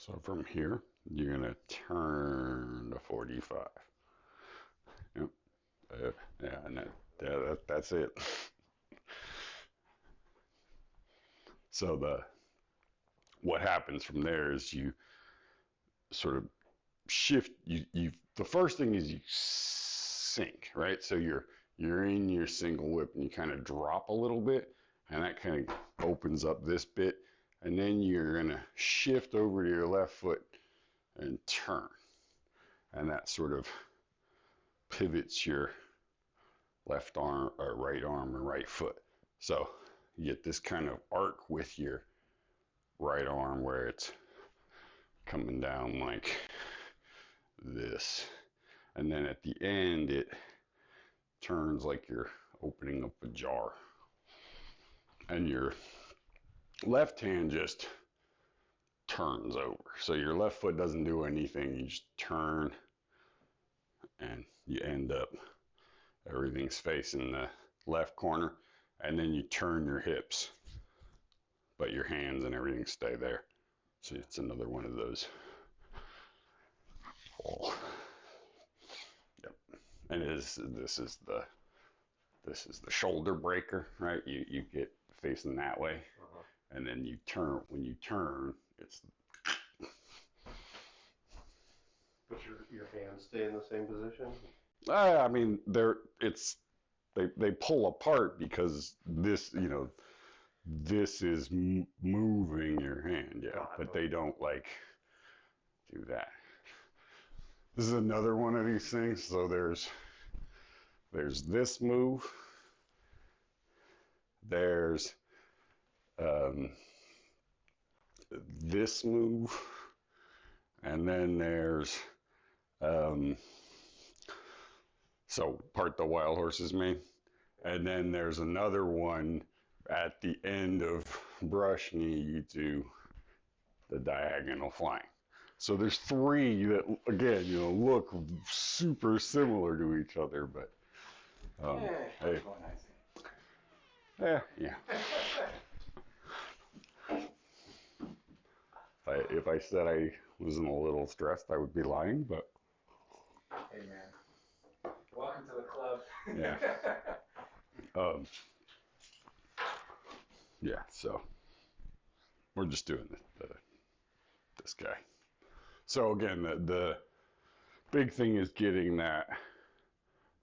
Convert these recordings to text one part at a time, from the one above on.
So from here, you're gonna turn to 45. Yep. Yeah, and that's it. So what happens from there is you sort of shift. The first thing is you sink, right? So you're in your single whip and you kind of drop a little bit, and that kind of opens up this bit, and then you're gonna shift over to your left foot and turn, and that sort of pivots your left arm or right arm or right foot. So you get this kind of arc with your right arm where it's coming down like this. And then at the end, it turns like you're opening up a jar. And your left hand just turns over. So your left foot doesn't do anything. You just turn and you end up, everything's facing the left corner. And then you turn your hips, but your hands and everything stay there. So it's another one of those. Oh. Yep. And this is the shoulder breaker, right? You get facing that way, and then you turn. When you turn, it's. But your hands stay in the same position. I mean, they pull apart because this is moving your hand, yeah, but they don't like do that. This is another one of these things. So there's this move. There's this move, and then there's so part the wild horses mean, and then there's another one at the end of brush knee. You do the diagonal flying. So there's three that again look super similar to each other, but hey, yeah. If I said I wasn't a little stressed, I would be lying, but. Hey man, welcome to the club. Yeah. Yeah. So we're just doing this guy. So again, the big thing is getting that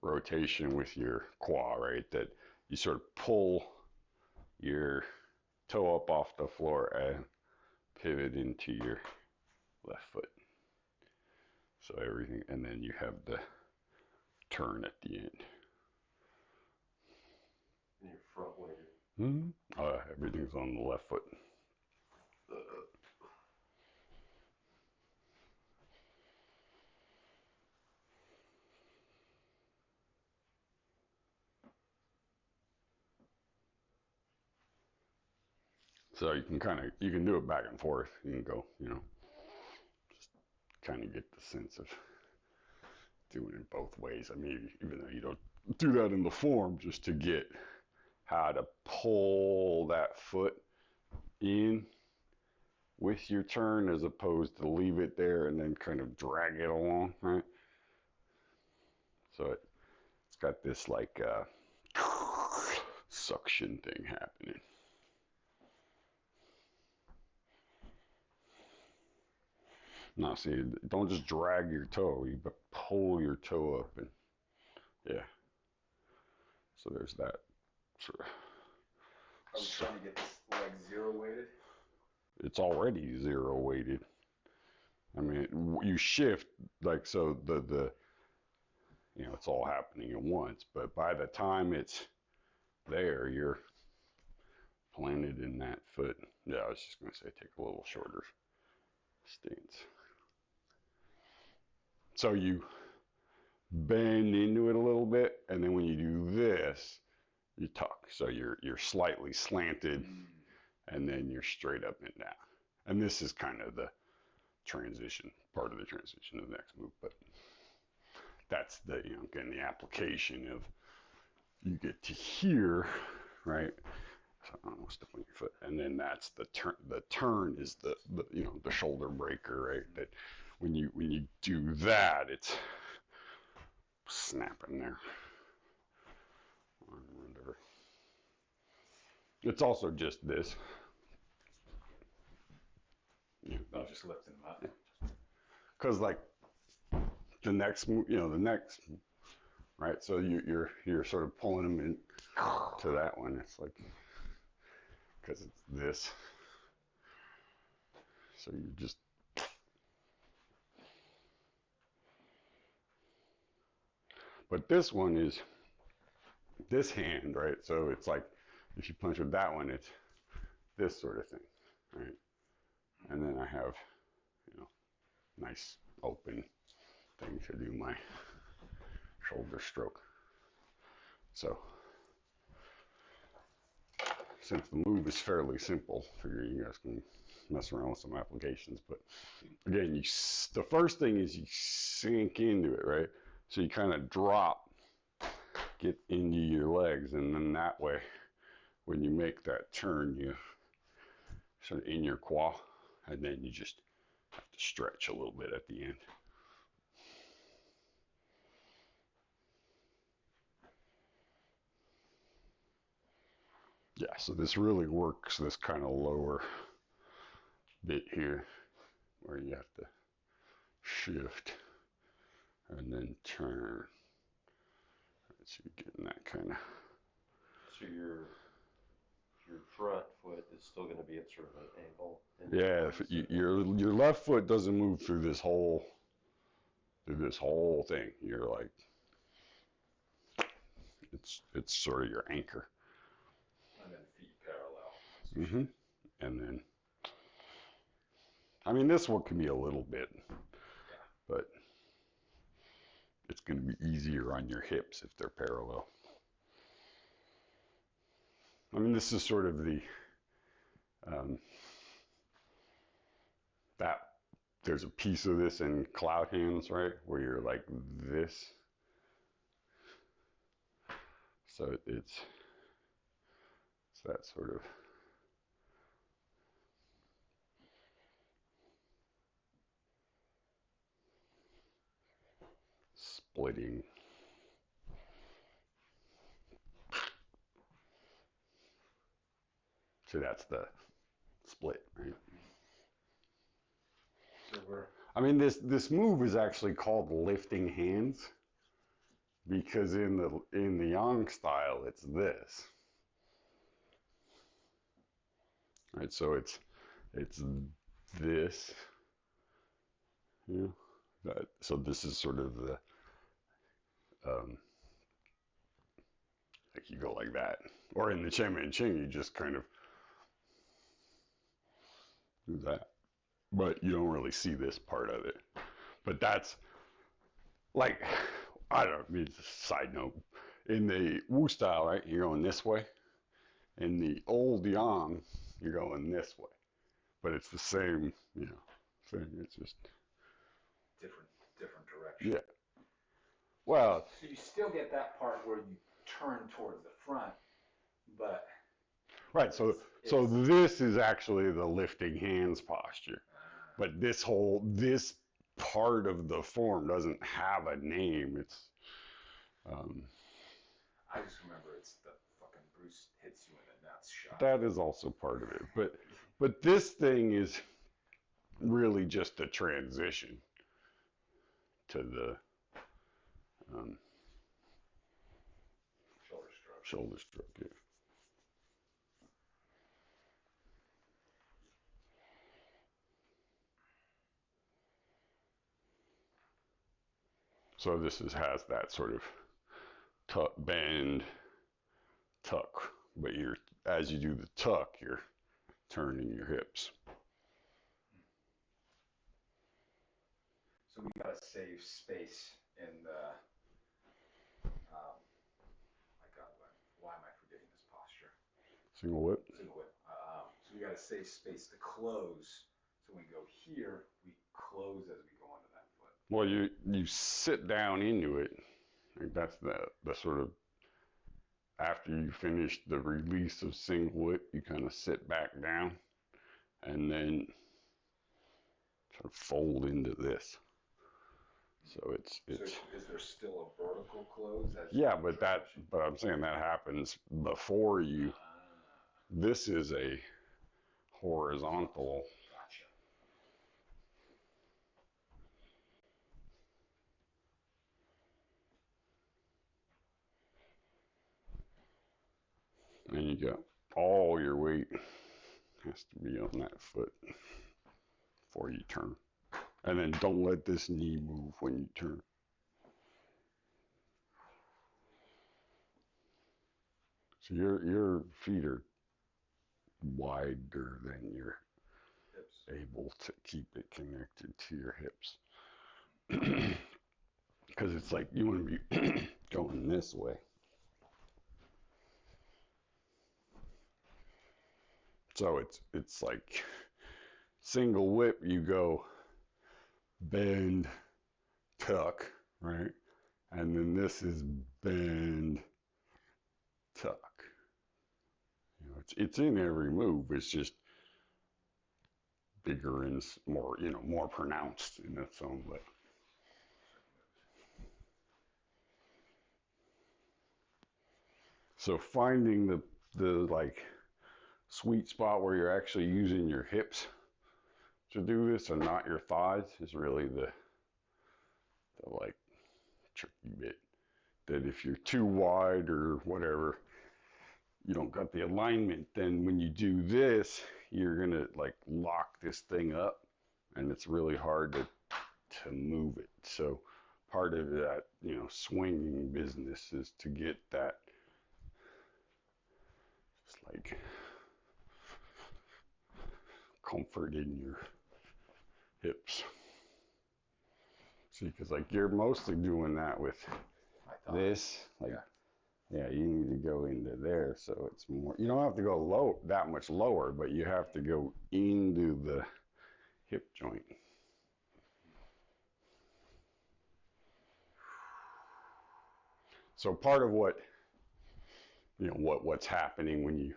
rotation with your quad, right? That you sort of pull your toe up off the floor and pivot into your left foot. So everything, and then you have the turn at the end. And you're front weighted. Everything's on the left foot. So you can do it back and forth. You can go, just kind of get the sense of doing it both ways. I mean, even though you don't do that in the form, just to get how to pull that foot in with your turn as opposed to leave it there and then kind of drag it along, right? So it's got this like suction thing happening. Now, see, don't just drag your toe, you but pull your toe up and yeah. So there's that sort of. Are we trying to get this like zero weighted? It's already zero weighted. I mean, you shift like so the it's all happening at once, but by the time it's there, you're planted in that foot. Yeah, I was just gonna say take a little shorter stance. So you bend into it a little bit, and then when you do this, you tuck. So you're slightly slanted, and then you're straight up and down. And this is kind of the transition, part of the transition to the next move. But that's the again the application of you get to here, right? So I don't know, step on your foot, and then that's the turn. The turn is the you know, the shoulder breaker, right? That when you do that, it's snapping there. Or whatever. It's also just this. Yeah. Oh, just lifting them up. Because like the next, you know, the next, right? So you're sort of pulling them in to that one. It's like because it's this. So you just but this one is this hand, right? So it's like if you punch with that one, it's this sort of thing, right? And then I have, you know, nice open thing to do my shoulder stroke. So since the move is fairly simple, I figure you guys can mess around with some applications. But again, the first thing is you sink into it, right? So you kind of drop, get into your legs, and then that way, when you make that turn, you sort of in your quad, and then you just have to stretch a little bit at the end. Yeah, so this really works this kind of lower bit here where you have to shift and then turn. So you're getting that kind of. So your front foot is still going to be at sort of an angle. Yeah, your left foot doesn't move through this whole thing. You're like it's sort of your anchor. And then feet parallel. Mm-hmm. And then, I mean, this one can be a little bit, but it's going to be easier on your hips if they're parallel. I mean, this is sort of the that there's a piece of this in cloud hands, right, where you're like this. So it's that sort of splitting. So that's the split, right? So we're I mean, this move is actually called lifting hands because in the Yang style, it's this, right? So it's this, you know, so this is sort of the like you go like that, or in the Chen Man Ching, you just kind of do that, but you don't really see this part of it. But that's like, I don't know, I mean, it's a side note. In the Wu style, right, you're going this way. In the old Yang, you're going this way. But it's the same, you know, thing. It's just different direction. yeah. Well, So you still get that part where you turn towards the front, but right. So this is actually the lifting hands posture, but this part of the form doesn't have a name. It's I just remember it's the fucking Bruce hits you in the nuts shot. that is also part of it. But this thing is really just a transition to the Shoulder stroke. shoulder stroke. Yeah. So this has that sort of tuck, bend, tuck, but as you do the tuck, you're turning your hips. So we gotta save space in the. My God, why am I forgetting this posture? Single whip. Single whip. So we gotta save space to close. So when we go here, we close as we go onto that foot. Well, you sit down into it. Like that's the sort of after you finish the release of single whip, you kind of sit back down and then sort of fold into this. So it's So is there still a vertical close? yeah, but I'm saying that happens before you. This is a horizontal. Gotcha. And you got all your weight has to be on that foot before you turn. And then don't let this knee move when you turn. So your feet are wider than you're Hips. able to keep it connected to your hips. Because it's like you want to be going this way. So it's like single whip, you go bend, tuck, right? And then this is bend, tuck. You know, it's in every move. It's just bigger and more, more pronounced in its own way. So finding the like sweet spot where you're actually using your hips to do this and not your thighs is really the like tricky bit. That if you're too wide or whatever, you don't got the alignment, then when you do this, you're gonna like lock this thing up and it's really hard to move it. So part of that, swinging business is to get that just like comfort in your hips. See, because like you're mostly doing that with this, like yeah, you need to go into there, so it's more. You don't have to go low that much lower, but you have to go into the hip joint. So part of what's happening when you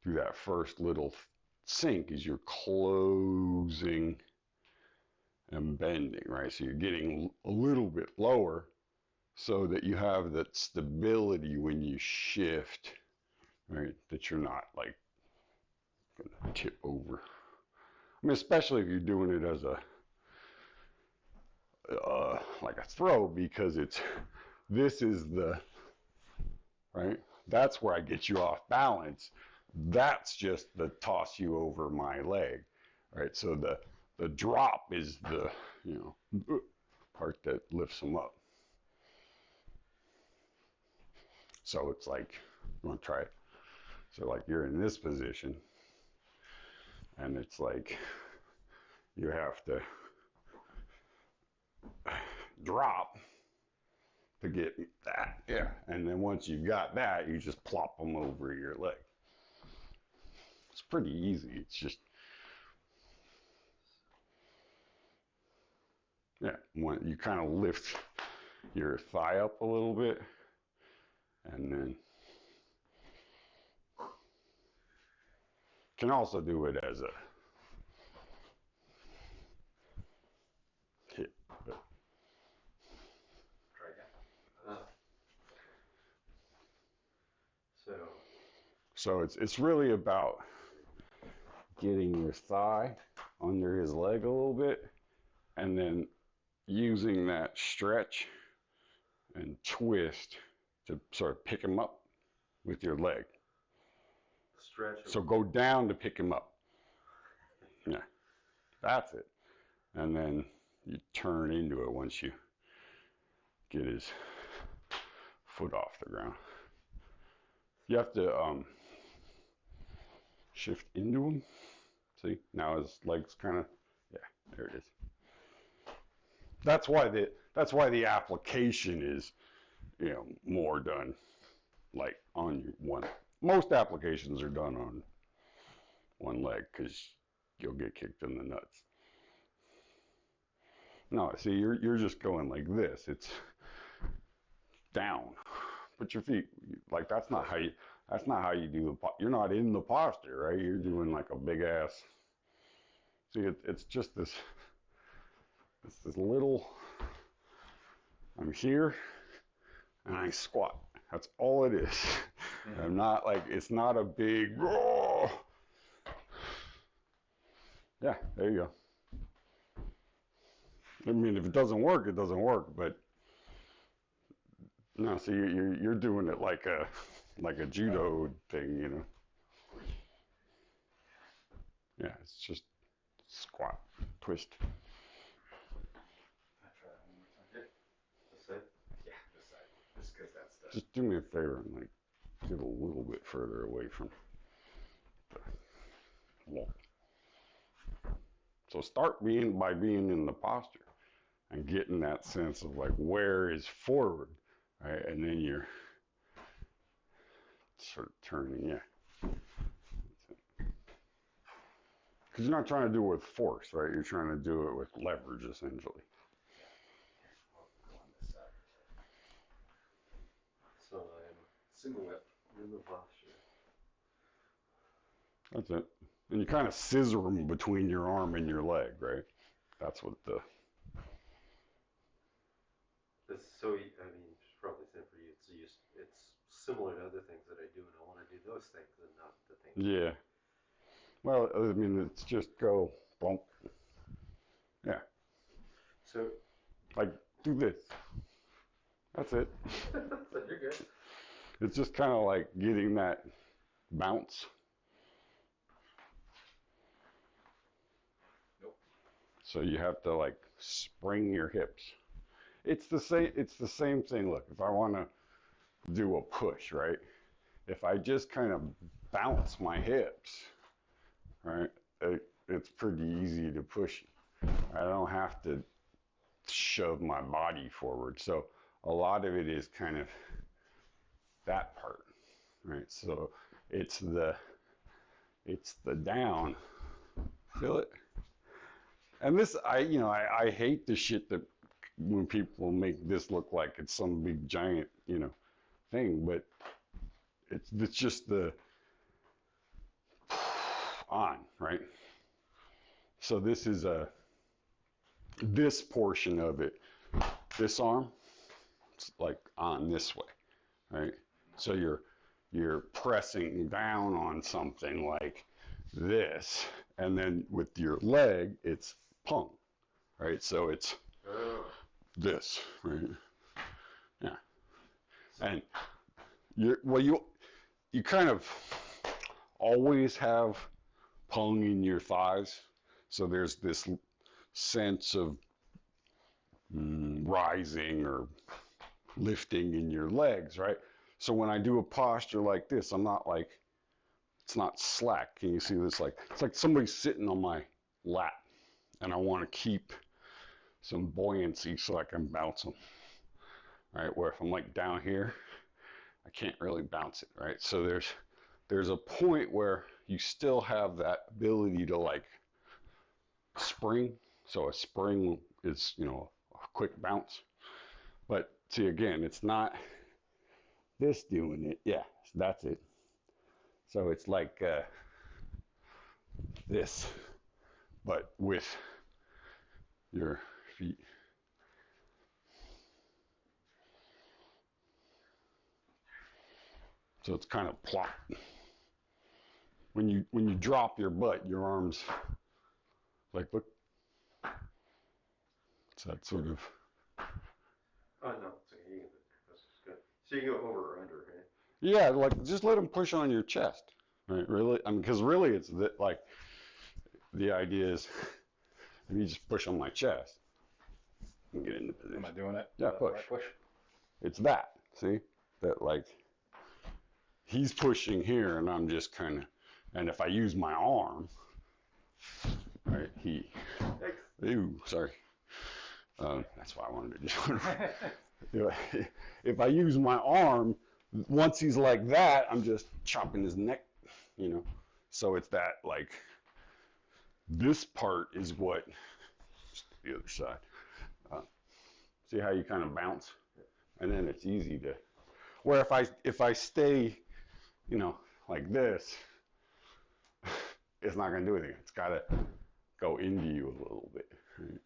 do that first little sink is you're closing and bending, right? So you're getting a little bit lower so that you have that stability when you shift, right? That you're not like gonna tip over. I mean, especially if you're doing it as a like a throw, because this is the right. That's where I get you off balance. That's just the toss you over my leg, right? So the drop is the part that lifts them up. So it's like, you want to try it? So like you're in this position, and it's like you have to drop to get that, yeah. And then once you've got that, you just plop them over your leg. It's pretty easy. It's just, yeah, when you kind of lift your thigh up a little bit, and then can also do it as a hip. But Try again. So so it's really about getting your thigh under his leg a little bit, and then using that stretch and twist to sort of pick him up with your leg. stretch. So go down to pick him up. Yeah, that's it. And then you turn into it once you get his foot off the ground. You have to shift into him. See, now his legs kind of, yeah, there it is. That's why the application is, more done like on one. Most applications are done on one leg because you'll get kicked in the nuts. No, see, you're just going like this. It's down, put your feet, like that's not how you do you're not in the posture, right? You're doing like a big ass, see, it's just this little, I'm here and I squat. That's all it is. I'm not like, it's not a big, oh. Yeah, there you go. I mean, if it doesn't work, it doesn't work, but no, see, you're doing it like a judo thing, you know. Yeah, it's just squat, twist. I'll try that one more time. Yeah. This side. Yeah, this side. Just because that's the. Just do me a favor and like get a little bit further away from the wall. So start by being in the posture and getting that sense of like where is forward, right? And then you're sort of turning, yeah. Because you're not trying to do it with force, right? You're trying to do it with leverage, essentially. I'll go on this side. So I'm Single whip. in the posture. That's it. And you kind of scissor them between your arm and your leg, right? That's what the. So I mean, it's probably the same for you. It's similar to other things that I do, and I want to do those things and not the things. Yeah. Well, I mean, it's just go, bump. Yeah. So Like, do this. That's it. so you're good. It's just kind of like getting that bounce. Nope. So you have to like spring your hips. It's the same thing. Look, if I want to do a push, right? If I just kind of bounce my hips, right? It's pretty easy to push. I don't have to shove my body forward. So a lot of it is kind of that part, right? So it's the down. Feel it? And this, I hate the shit that when people make this look like it's some big giant, thing, but it's just the on, right? So this is this portion of it, this arm, it's like on this way, right? So you're pressing down on something like this, and then with your leg, it's pung, right? So it's this, right? Yeah, and you kind of always have pung in your thighs, so there's this sense of rising or lifting in your legs, right? So when I do a posture like this, I'm not like, it's not slack. Can you see this? Like, it's like somebody's sitting on my lap and I want to keep some buoyancy so I can bounce them, right? Where if I'm like down here, I can't really bounce it, right? So there's a point where you still have that ability to like spring. So a spring is, a quick bounce. But see, again, it's not this doing it. Yeah, that's it. So it's like this, but with your feet. So it's kind of plop. When you drop your butt, your arms, like, look. It's that sort of. Oh no, so you can, that's good. So you can go over or under, right? Yeah, like just let them push on your chest, right? Really, I mean, because really, it's that like the idea is, if you just push on my chest and get into position. Am I doing it? Yeah, push. Right push. It's that. See that like he's pushing here, and I'm just kind of, and if I use my arm, right? Ooh, sorry. That's why I wanted to do it. If I use my arm, once he's like that, I'm just chopping his neck, So it's that like this part is what the other side. See how you kind of bounce, and then it's easy to. Where if I stay, you know, like this, it's not gonna do anything. It's gotta go into you a little bit. Right?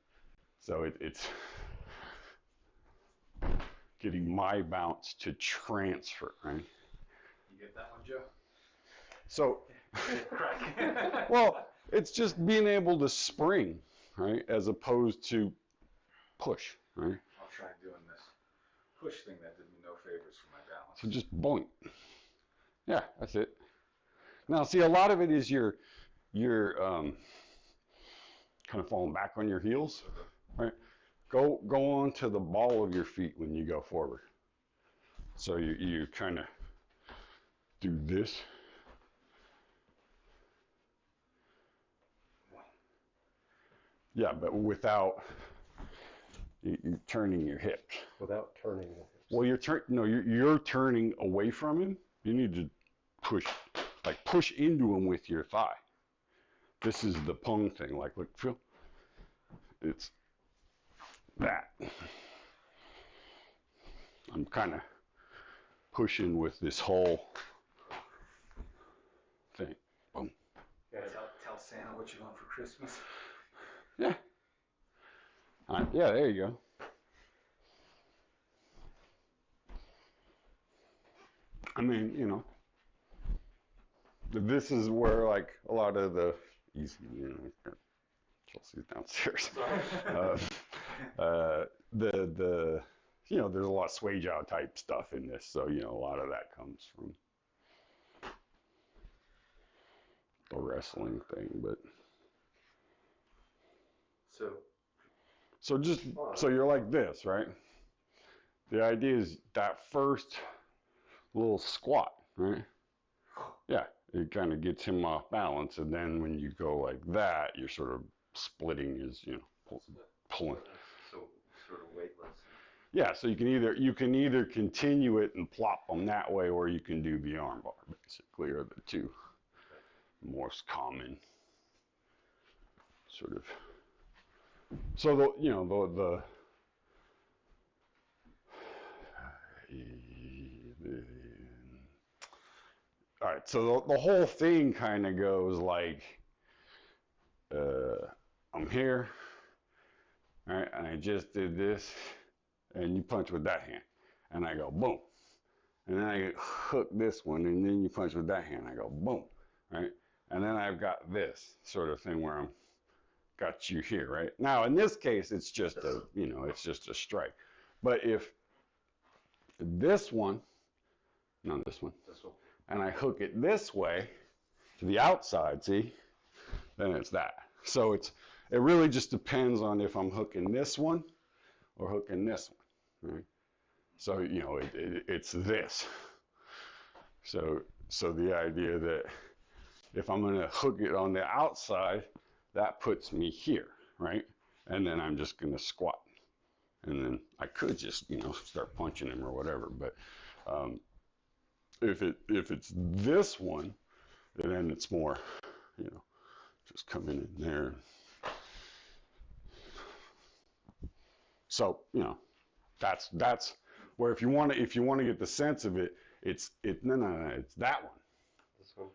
So it's getting my bounce to transfer, right? You get that one, Joe? So, Crack. well, it's just being able to spring, right, as opposed to push, right? I'll try doing this push thing that did me no favors for my balance. So just boink. Yeah, that's it. Now, see, a lot of it is you're kind of falling back on your heels, right? Go on to the ball of your feet when you go forward. So you kind of do this. Yeah, but without you turning your hips. Without turning the hips. Well, you're turning away from him. You need to push into him with your thigh. This is the pung thing. Like, look, feel. It's that. I'm kind of pushing with this whole thing. Boom. You gotta tell Santa what you want for Christmas. Yeah. Yeah, there you go. I mean, you know, this is where like a lot of the easy, you know, Chelsea's downstairs. The you know, there's a lot of sway jaw type stuff in this, so you know, a lot of that comes from the wrestling thing, but so you're like this, right? The idea is that first little squat, right? Yeah, it kind of gets him off balance, and then when you go like that, you're sort of splitting his, you know, pulling. So sort of weightless. Yeah, so you can either continue it and plop them that way, or you can do the arm bar. Basically, are the two most common sort of. So the you know the all right, so the whole thing kind of goes like, I'm here, all right, and I just did this, and you punch with that hand, and I go boom, and then I hook this one, and then you punch with that hand, I go boom, right, and then I've got this sort of thing where I'm got you here, right? Now in this case, it's just a, you know, it's just a strike, but if this one, not this one, and I hook it this way to the outside, see, then it's that. So it really just depends on if I'm hooking this one or hooking this one, right? So, you know, it's this. So the idea that if I'm going to hook it on the outside, that puts me here, right? And then I'm just going to squat. And then I could just, you know, start punching him or whatever. But if it's this one, then it's more, you know, just coming in there. So, you know, that's where if you want to get the sense of it, it's that one. This one.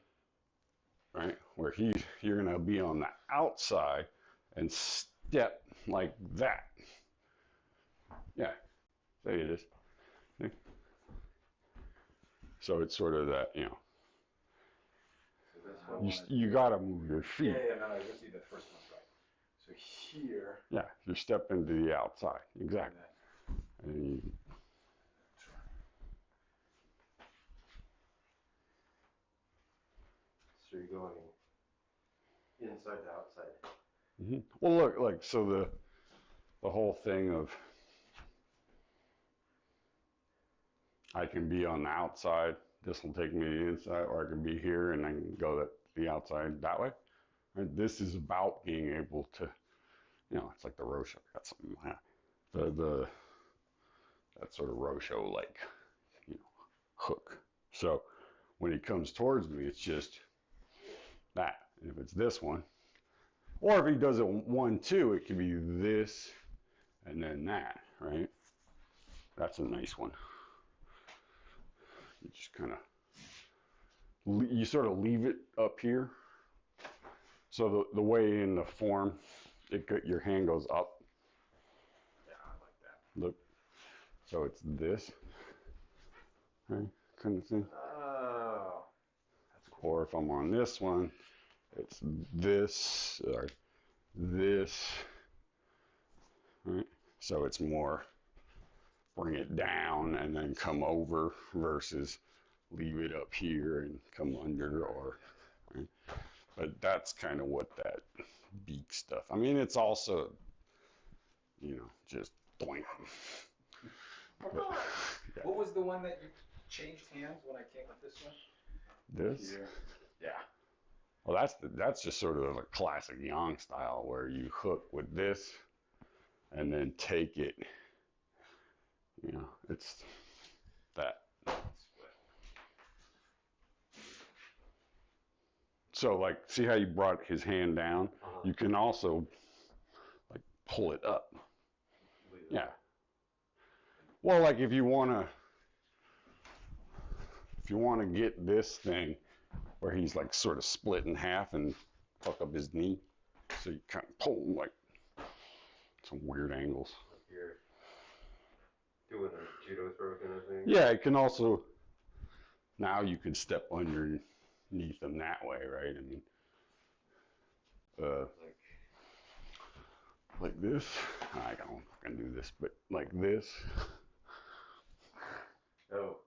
Right? Where you're gonna be on the outside and step like that. Yeah. There it is. See? So it's sort of that, you know. You gotta move your feet. Yeah, no, I just see the first one right. So here. Yeah, you're stepping to the outside. Exactly. And So you're going inside to outside. mm-hmm. Well, look, like so the whole thing of I can be on the outside. This will take me to the inside, or I can be here and I can go the outside that way. Right? This is about being able to, you know, it's like the Rosho. Got something like that. That sort of Rosho like, you know, hook. So when he comes towards me, it's just that. And if it's this one, or if he does it 1-2, it could be this and then that, right? That's a nice one. You just kind of, you sort of leave it up here. So the way in the form, your hand goes up. Yeah, I like that. Look, so it's this, right? Kind of thing. Oh, that's cool. Or if I'm on this one, it's this or this, right? So it's more bring it down and then come over versus leave it up here and come under or, right? But that's kind of what that beak stuff. I mean, it's also, just doink. But, yeah. What was the one that you changed hands when I came with this one? This? Here. Yeah. Well, that's just sort of a classic yang style where you hook with this and then take it. It's that. So, like, see how you brought his hand down? You can also, like, pull it up. Yeah. Well, like if you wanna get this thing where he's like sort of split in half and fuck up his knee, so you kind of pull him like some weird angles. Like you're doing a judo throw kind of thing. Yeah, it can also. Now you could step underneath them that way, right? I mean, like this. I don't fucking do this, but like this. Oh.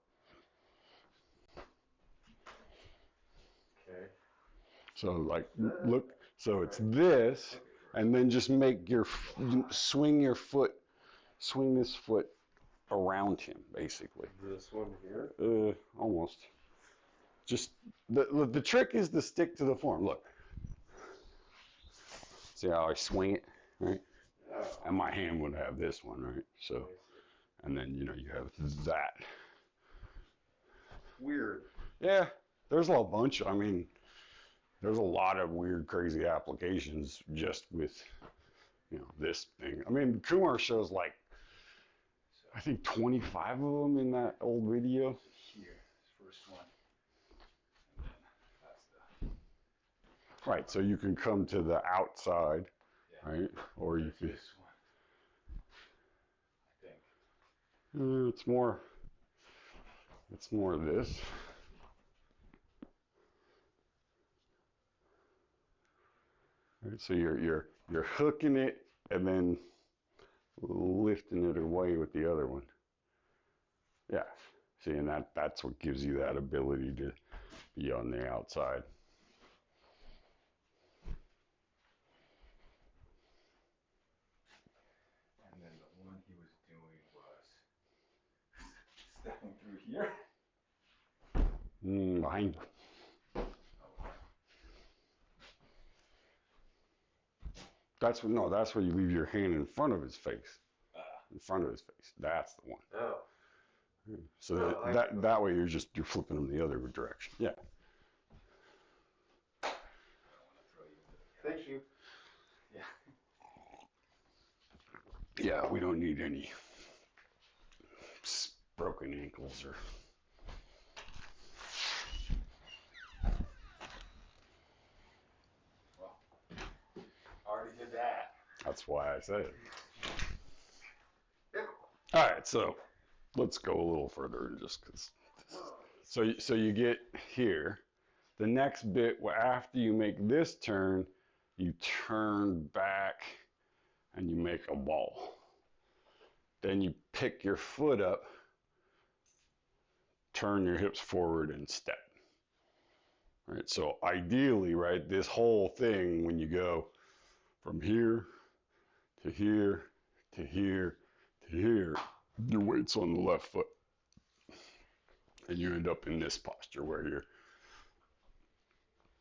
Okay. So like, look. So it's this, and then just make swing this foot around him, basically. This one here? Almost. Just the trick is to stick to the form. Look. See how I swing it, right? And my hand would have this one, right? So, and then you have that. Weird. Yeah, there's a bunch. I mean, there's a lot of weird, crazy applications just with this thing. I mean, Kumar shows like I think 25 of them in that old video. Here, first one. And then that's the. Right, so you can come to the outside, Yeah. right? Or you could. This one. I think. It's more this. Right, so you're hooking it and then lifting it away with the other one. Yeah. See, and that's what gives you that ability to be on the outside. And then the one he was doing was stepping through here. Behind. That's where you leave your hand in front of his face. In front of his face. That's the one. Oh. So that way you're flipping them the other direction. Yeah. Thank you. Yeah. Yeah, we don't need any broken ankles or. Well, already did that. That's why I said it. All right, so let's go a little further just because. So you get here. The next bit, after you make this turn, you turn back and you make a ball. Then you pick your foot up, turn your hips forward and step. Right? So ideally, right, this whole thing, when you go from here to here to here to here, your weight's on the left foot. And you end up in this posture where you're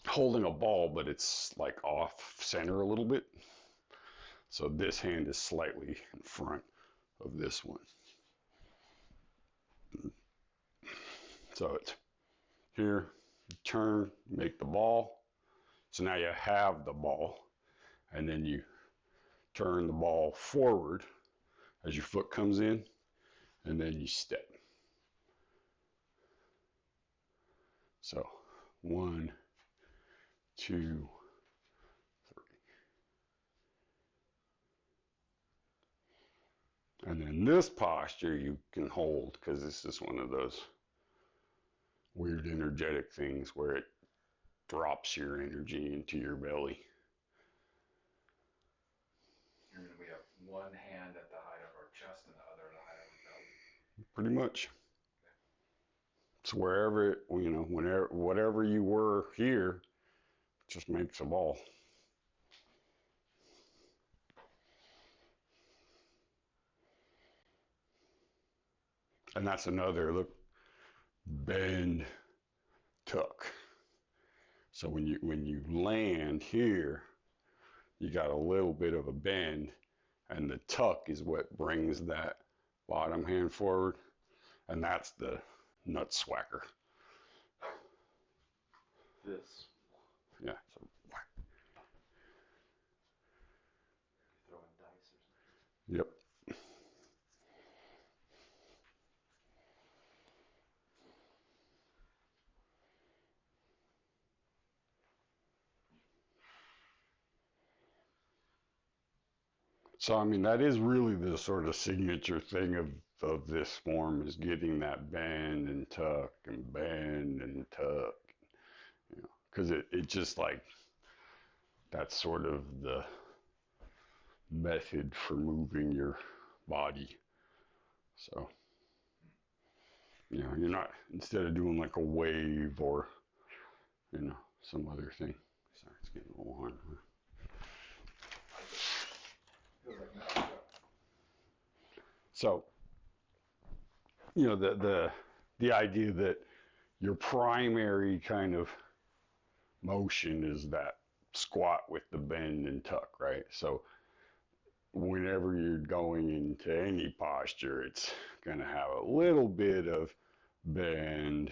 holding a ball, but it's like off center a little bit. So this hand is slightly in front of this one. So it's here, you turn, make the ball. So now you have the ball, and then you turn the ball forward as your foot comes in, and then you step. So 1, 2, 3. And then this posture you can hold because this is one of those weird energetic things where it drops your energy into your belly. And we have one hand at the height of our chest and the other at the height of our belly. Pretty much. It's wherever, whenever, whatever you were here, just makes a ball. And that's another look, bend, tuck. So when you land here, you got a little bit of a bend, and the tuck is what brings that bottom hand forward, and that's the nut swacker. This. Yeah. So, You're throwing dice or something. yep. So I mean that is really the sort of signature thing of this form is getting that bend and tuck and bend and tuck, because it just like that's sort of the method for moving your body. So you're not, instead of doing like a wave or some other thing. Sorry, it's getting a little hard. Feels like no. So the idea that your primary kind of motion is that squat with the bend and tuck, right? So whenever you're going into any posture, it's going to have a little bit of bend,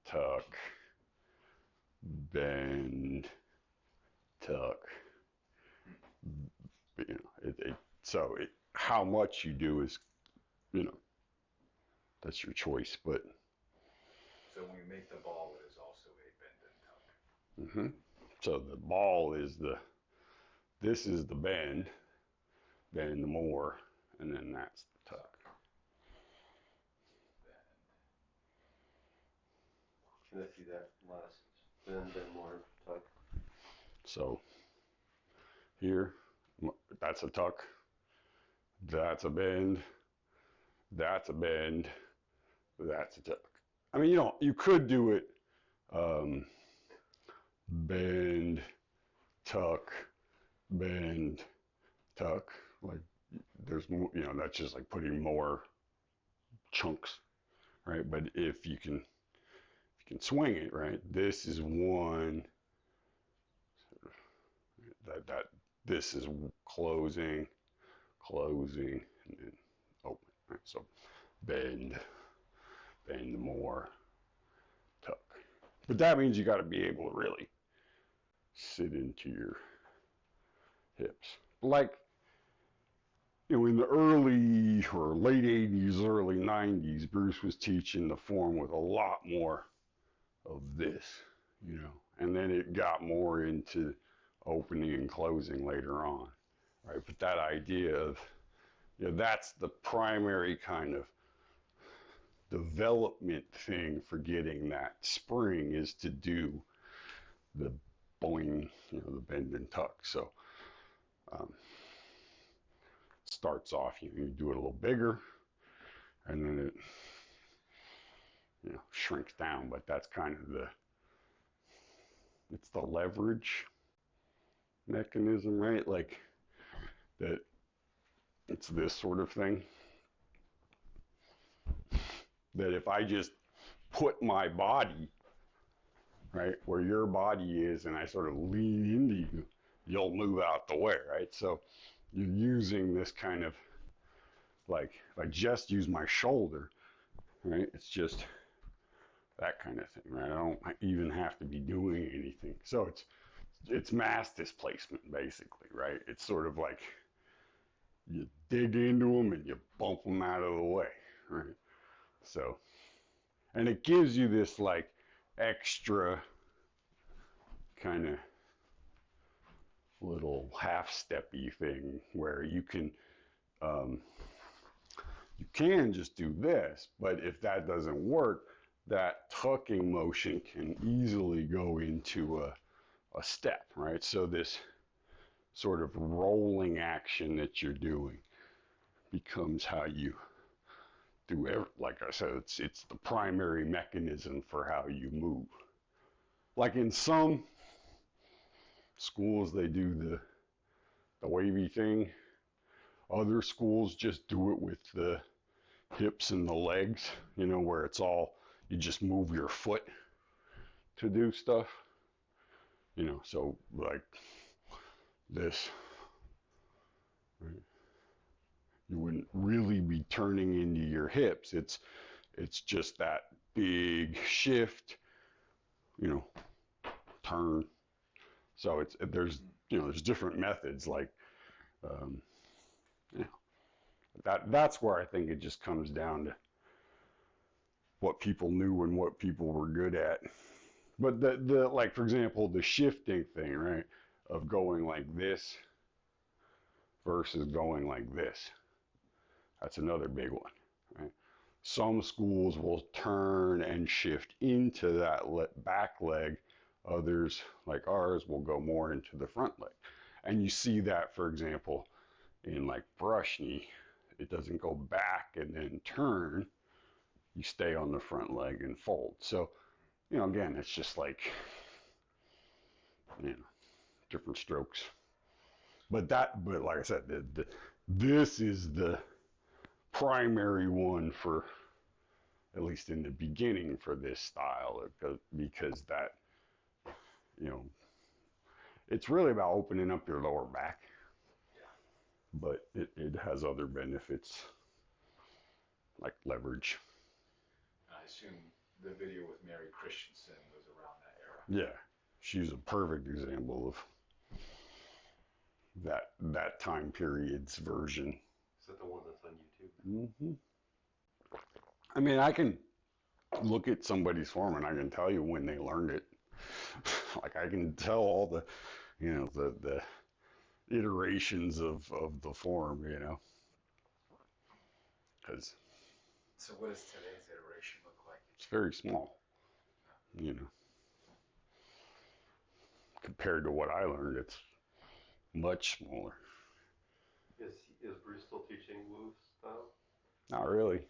tuck, bend, tuck. How much you do is, that's your choice. But so when we make the ball, it is also a bend and tuck. mm-hmm. So the ball is this is the bend more, and then that's the tuck. Can I see that last bend more tuck? So here, that's a tuck, that's a bend, that's a bend, that's a tuck. I mean, you could do it bend, tuck, bend, tuck. Like there's more, that's just like putting more chunks, right? But if you can swing it, right? This is one that this is closing, and then open. Right? So bend more, tuck. But that means you got to be able to really sit into your hips. Like, in the early or late 80s, early 90s, Bruce was teaching the form with a lot more of this, and then it got more into opening and closing later on, right? But that idea of, that's the primary kind of development thing for getting that spring is to do the boing, the bend and tuck. So starts off, you do it a little bigger, and then it shrinks down. But that's kind of it's the leverage mechanism, right? Like that, it's this sort of thing. That if I just put my body right where your body is, and I sort of lean into you, you'll move out the way, right? So you're using this kind of like, if I just use my shoulder, right? It's just that kind of thing, right? I don't even have to be doing anything. So it's mass displacement, basically, right? It's sort of like you dig into them and you bump them out of the way, right? So, and it gives you this like extra kind of little half-steppy thing where um, you can just do this, but if that doesn't work, that tucking motion can easily go into a step, right? So this sort of rolling action that you're doing becomes how you do every, like I said, it's the primary mechanism for how you move. Like in some schools, they do the wavy thing. Other schools just do it with the hips and the legs, where it's all, you just move your foot to do stuff, so like this, right? You wouldn't really be turning into your hips. It's just that big shift, you know, turn. So there's different methods like, um, you that's where I think it just comes down to what people knew and what people were good at. But the like, for example, the shifting thing, right, of going like this versus going like this. That's another big one, right? Some schools will turn and shift into that back leg. Others, like ours, will go more into the front leg. And you see that, for example, in like brush knee. It doesn't go back and then turn. You stay on the front leg and fold. So, again, it's just like, you know, different strokes. But like I said, this is the primary one for, at least in the beginning, for this style, because that, you know, it's really about opening up your lower back, but it has other benefits like leverage. I assume the video with Mary Christensen was around that era. Yeah, she's a perfect example of that time period's version. Is that the one that's on YouTube? Mm-hmm. I mean, I can look at somebody's form and I can tell you when they learned it. Like I can tell all the, the iterations of the form, because So what does today's iteration look like? it's very small, compared to what I learned. It's much smaller. Is Bruce still teaching Wu style? Not really.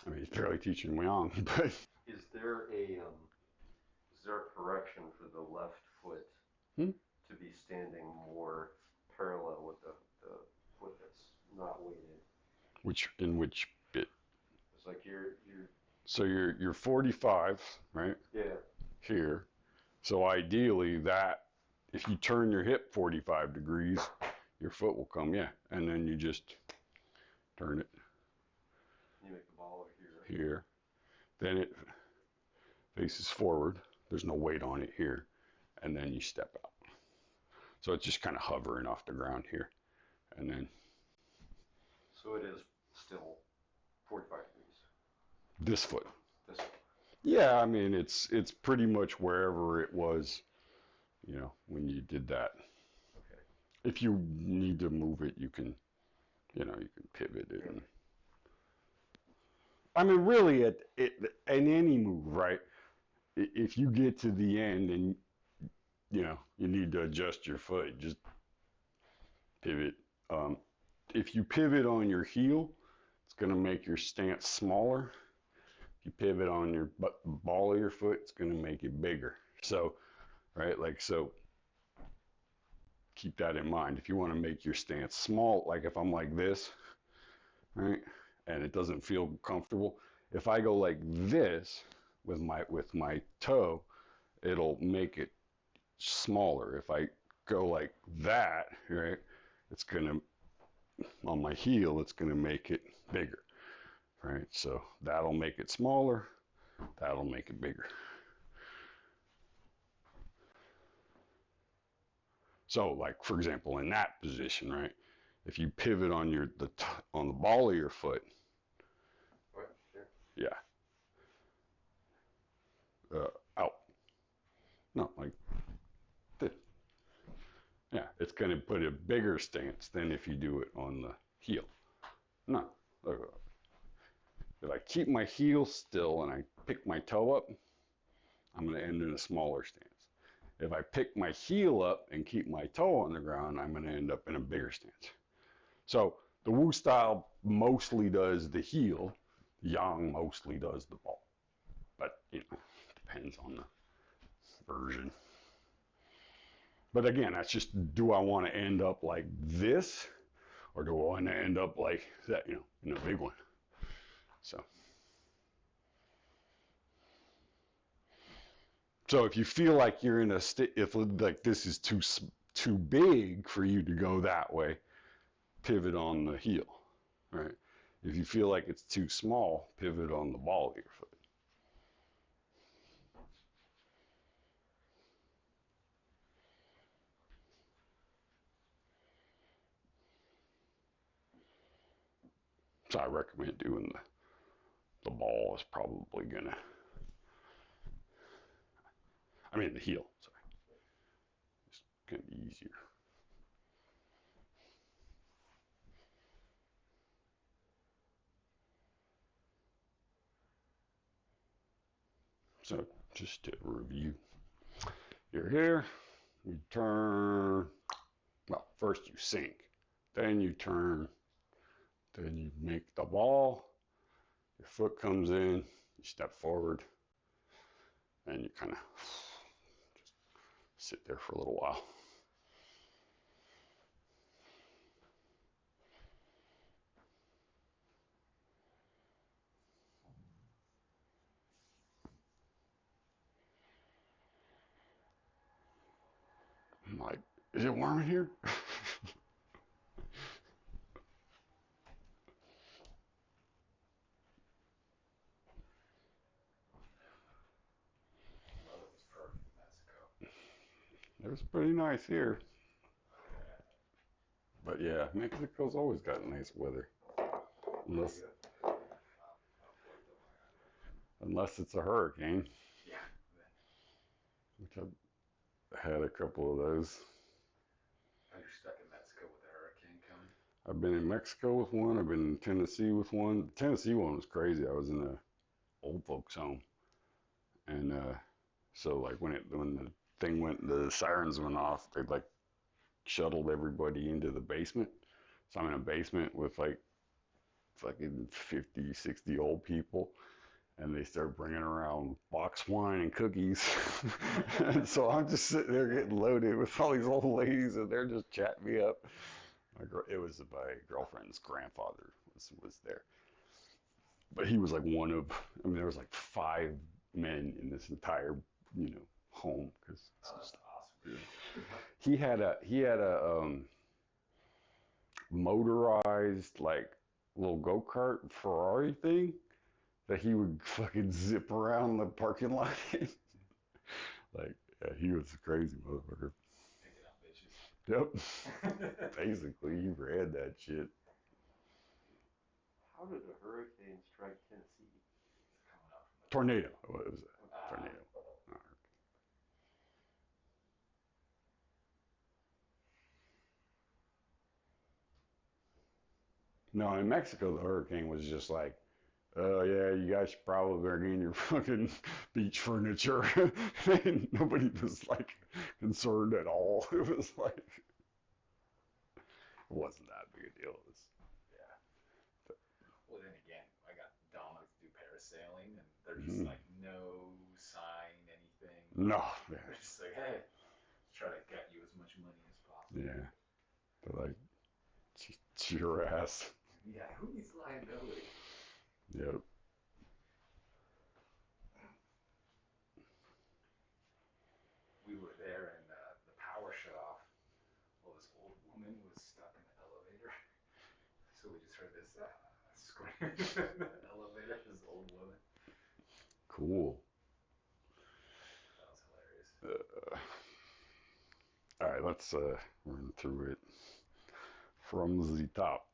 I mean, he's barely teaching Wing, but Is there a correction for the left foot to be standing more parallel with the foot that's not weighted? which bit? It's like you're So you're 45, right? yeah. Here. So ideally, that if you turn your hip 45 degrees, your foot will come, yeah, and then you just turn it. You make the ball over here. Here. Then it faces forward. There's no weight on it here, and then you step out. So it's just kind of hovering off the ground here, and then. So it is still 45 degrees. This foot. This one. Yeah, I mean it's pretty much wherever it was, when you did that. Okay. If you need to move it, you can pivot it. Yeah. And, I mean, really, in any move, right? If you get to the end and you need to adjust your foot, just pivot. If you pivot on your heel, it's going to make your stance smaller. If you pivot on your ball of your foot, it's going to make it bigger. So, right, so keep that in mind. If you want to make your stance small, like if I'm like this, right, and it doesn't feel comfortable, if I go like this with my toe, it'll make it smaller. If I go like that, right, it's gonna, on my heel, it's gonna make it bigger, right? So that'll make it smaller, that'll make it bigger. So, like for example, in that position, right, if you pivot on on the ball of your foot, Right, sure. yeah, out. No, like this. Yeah, it's going to put a bigger stance than if you do it on the heel. No. If I keep my heel still and I pick my toe up, I'm going to end in a smaller stance. If I pick my heel up and keep my toe on the ground, I'm going to end up in a bigger stance. So the Wu style mostly does the heel, Yang mostly does the ball. But, depends on the version. But again, that's just, do I want to end up like this? Or do I want to end up like that, in a big one? So if you feel like you're in a state, if like this is too big for you to go that way, pivot on the heel, right? If you feel like it's too small, pivot on the ball of your foot. So I recommend doing the ball is probably gonna, the heel, sorry. It's gonna be easier. So just to review, you're here, you turn, well, first you sink, then you turn, then you make the ball, your foot comes in, you step forward, and you kind of just sit there for a little while. I'm like, is it warm in here? Weather was perfect in Mexico. It was pretty nice here. But yeah, Mexico's always got nice weather. Unless, unless it's a hurricane. Yeah. Which I've had a couple of those. Are you stuck in Mexico with a hurricane coming? I've been in Mexico with one. I've been in Tennessee with one. The Tennessee one was crazy. I was in a old folks home, and so like when the thing went, the sirens went off. They like shuttled everybody into the basement. So I'm in a basement with like fucking 50, 60 old people. And they start bringing around box wine and cookies. And so I'm just sitting there getting loaded with all these old ladies, and they're just chatting me up. It was my girlfriend's grandfather was there, but he was like one of. There was like 5 men in this entire home because That's awesome. he had a motorized like little go-kart Ferrari thing that he would fucking zip around the parking lot in. Like, yeah, he was a crazy motherfucker. Picking up bitches. Yep. Basically, he ran that shit. How did a hurricane strike Tennessee? Coming up from the Tornado. What was it? Tornado. No, in Mexico, the hurricane was just like, oh yeah, you guys should probably bring in your fucking beach furniture. And nobody was like concerned at all. It was like, it wasn't that big a deal. It was, Yeah. Well, then again, I got Dominic to do parasailing, and there's just mm-hmm. like no sign, anything. No, yeah. They're just like, hey, let's try to gut you as much money as possible. Yeah. They're like, it's your ass. Yeah, who needs liability? Yep. We were there, and the power shut off. Well, this old woman was stuck in the elevator. So we just heard this scream in the elevator, this old woman. Cool. That was hilarious. All right, let's run through it from the top.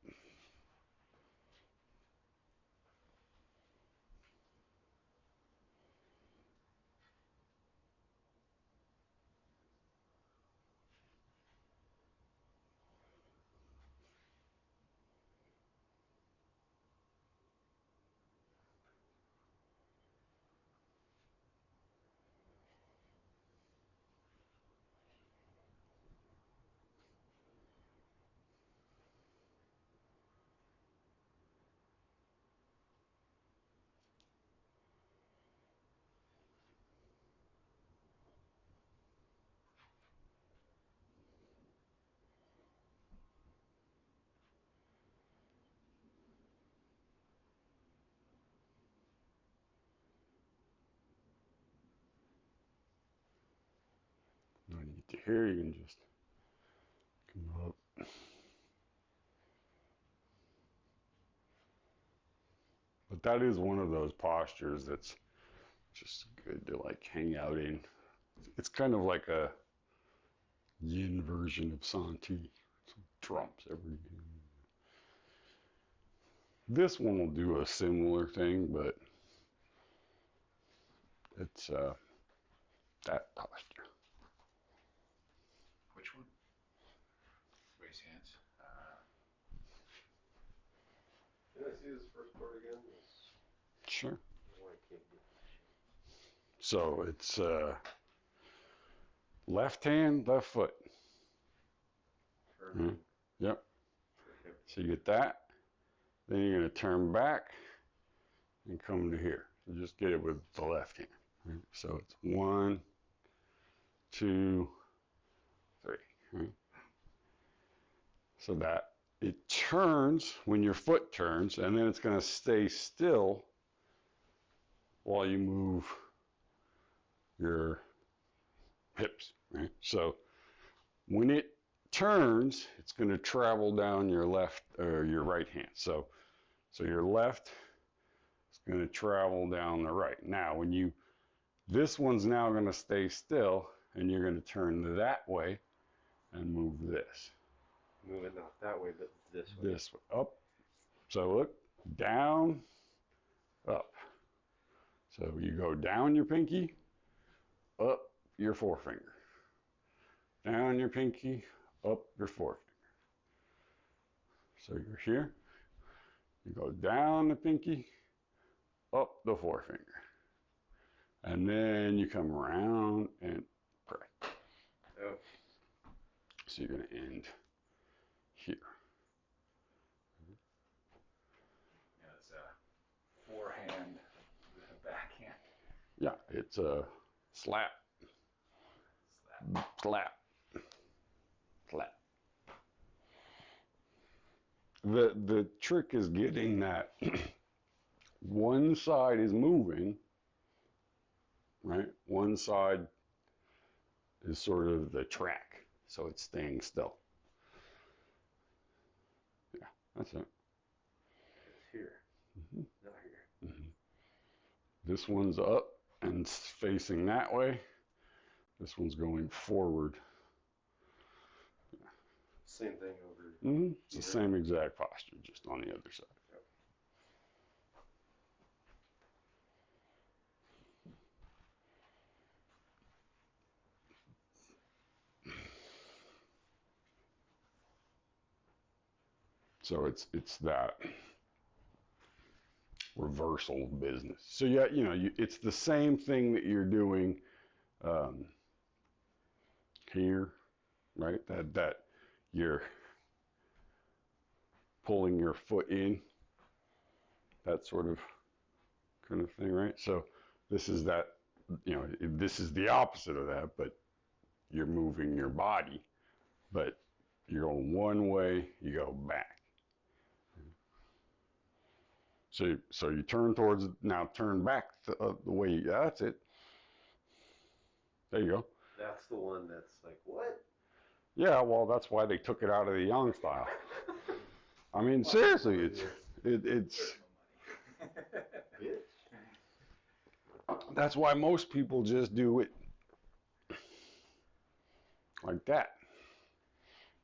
to here, you can just come up. But that is one of those postures that's just good to like hang out in. It's kind of like a yin version of Santi. So drops every. This one will do a similar thing, but it's that posture. Which one? Raise hands. Can I see this first part again? Sure. Oh, I can't get this shit. So it's left hand, left foot. Turning. Yep. Hip. So you get that. Then you're going to turn back and come to here. So just get it with the left hand. Right? So it's 1, 2, 3. Right? So that it turns when your foot turns, and then it's going to stay still while you move your hips. Right? So when it turns, it's going to travel down your left or your right hand. So your left is going to travel down the right. Now, this one's now going to stay still, and you're going to turn that way and move this. Move it not that way, but this way. This way, up. So look, down, up. So you go down your pinky, up your forefinger. Down your pinky, up your forefinger. So you're here. You go down the pinky, up the forefinger. And then you come around and pray. Oh. So you're going to end here. Yeah, it's a forehand with a backhand. Yeah, it's a slap, slap, slap. The trick is getting that one side is moving, right? One side is sort of the track, so it's staying still. Yeah, that's it. It's here. Mm-hmm. Not here. Mm-hmm. This one's up and facing that way. This one's going forward. Same thing over Mm-hmm. It's here. the same exact posture, just on the other side. Yep. So it's that reversal business. So yeah, it's the same thing that you're doing here, right? That you're pulling your foot in, that sort of kind of thing, right? So this is that, this is the opposite of that, but you're moving your body, but you're going one way, you go back. So you turn towards, now turn back the way, that's it. There you go. That's the one that's like, what? Yeah, well, that's why they took it out of the Yang style. I mean, seriously, it's that's why most people just do it like that.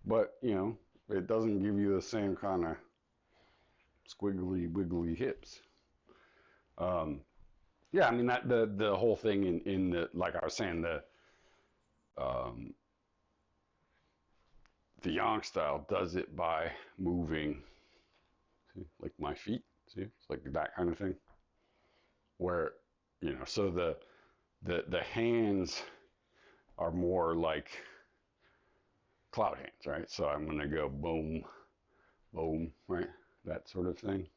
But, it doesn't give you the same kind of squiggly, wiggly hips. Yeah, I mean, that the whole thing in the, like I was saying, the Yang style does it by moving, see, like my feet, see, it's like that kind of thing. Where, so the hands are more like cloud hands, right? So I'm gonna go boom, boom, right? That sort of thing,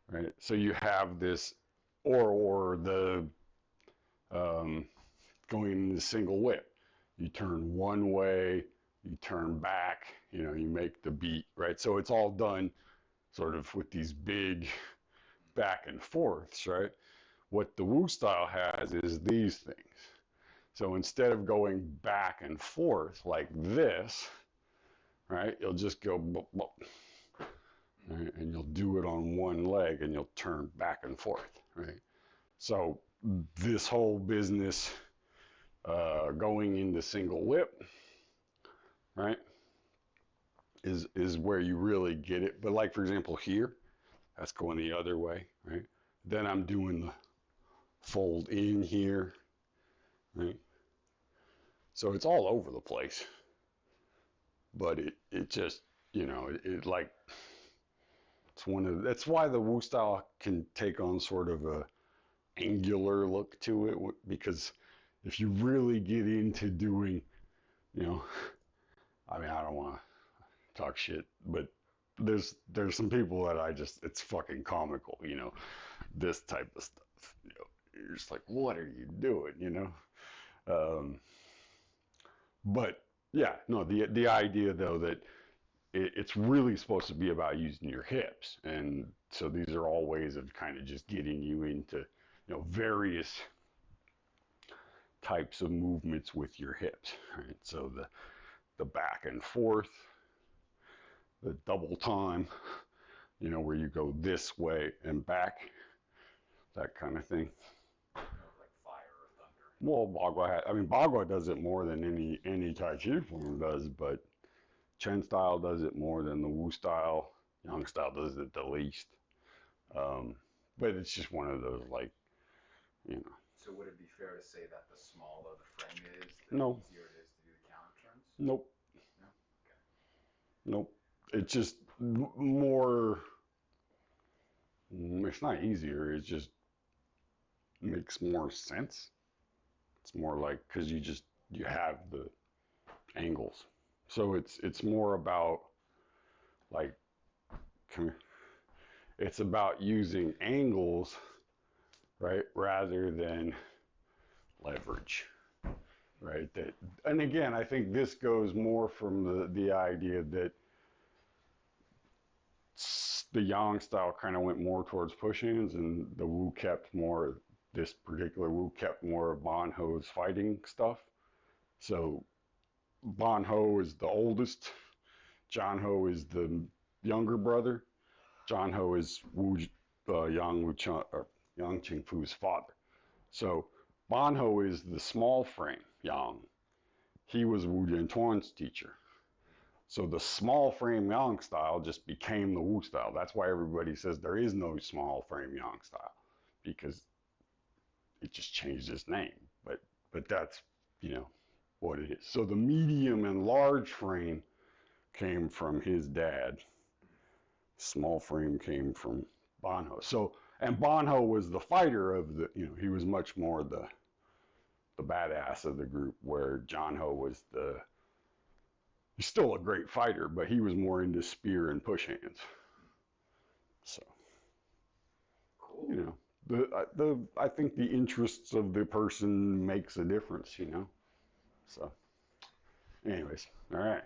Okay. right? So you have this, or the going in the single whip. You turn one way, you turn back, you make the beat, right? So it's all done sort of with these big back and forths, right? What the Wu style has is these things. So instead of going back and forth like this, right, you'll just go, right, and you'll do it on one leg and you'll turn back and forth, right? So this whole business going into single whip, right, is where you really get it. But like, for example, here, that's going the other way, right? Then I'm doing the fold in here, right? So it's all over the place. But it just, it like, that's why the Wu style can take on sort of a angular look to it, because if you really get into doing, you know, I mean, I don't want to talk shit, but there's some people that it's fucking comical, this type of stuff. You're just like, what are you doing, Um, but yeah, no, the idea though that it's really supposed to be about using your hips, and so these are all ways of kind of just getting you into, various types of movements with your hips, right? So the back and forth, the double time, where you go this way and back, that kind of thing. Like fire or thunder. Well, Bagua does it more than any Tai Chi form does, but Chen style does it more than the Wu style. Yang style does it the least. Um, but it's just one of those, like, you know. So would it be fair to say that the smaller the frame is, the No. easier it is to do the counter turns? Nope. No? Okay. Nope. It's just more. It's not easier. It just makes more sense. It's more like because you have the angles, so it's more about like it's about using angles, right, rather than leverage, right? That, and again, I think this goes more from the idea that the Yang style kind of went more towards push-ins, and the Wu kept more. This particular Wu kept more of Bon Ho's fighting stuff. So Bon Ho is the oldest. John Ho is the younger brother. John Ho is Yang Wu Chun, or Yang Ching Fu's father. So Bon Ho is the small frame Yang. He was Wu Jiantuan's teacher. So the small frame Yang style just became the Wu style. That's why everybody says there is no small frame Yang style, because it just changed its name. But that's, what it is. So the medium and large frame came from his dad. Small frame came from Bon Ho. So, and Bon Ho was the fighter of he was much more the badass of the group, where John Ho was he's still a great fighter, but he was more into spear and push hands. So, Cool. I think the interests of the person makes a difference, So, anyways, all right.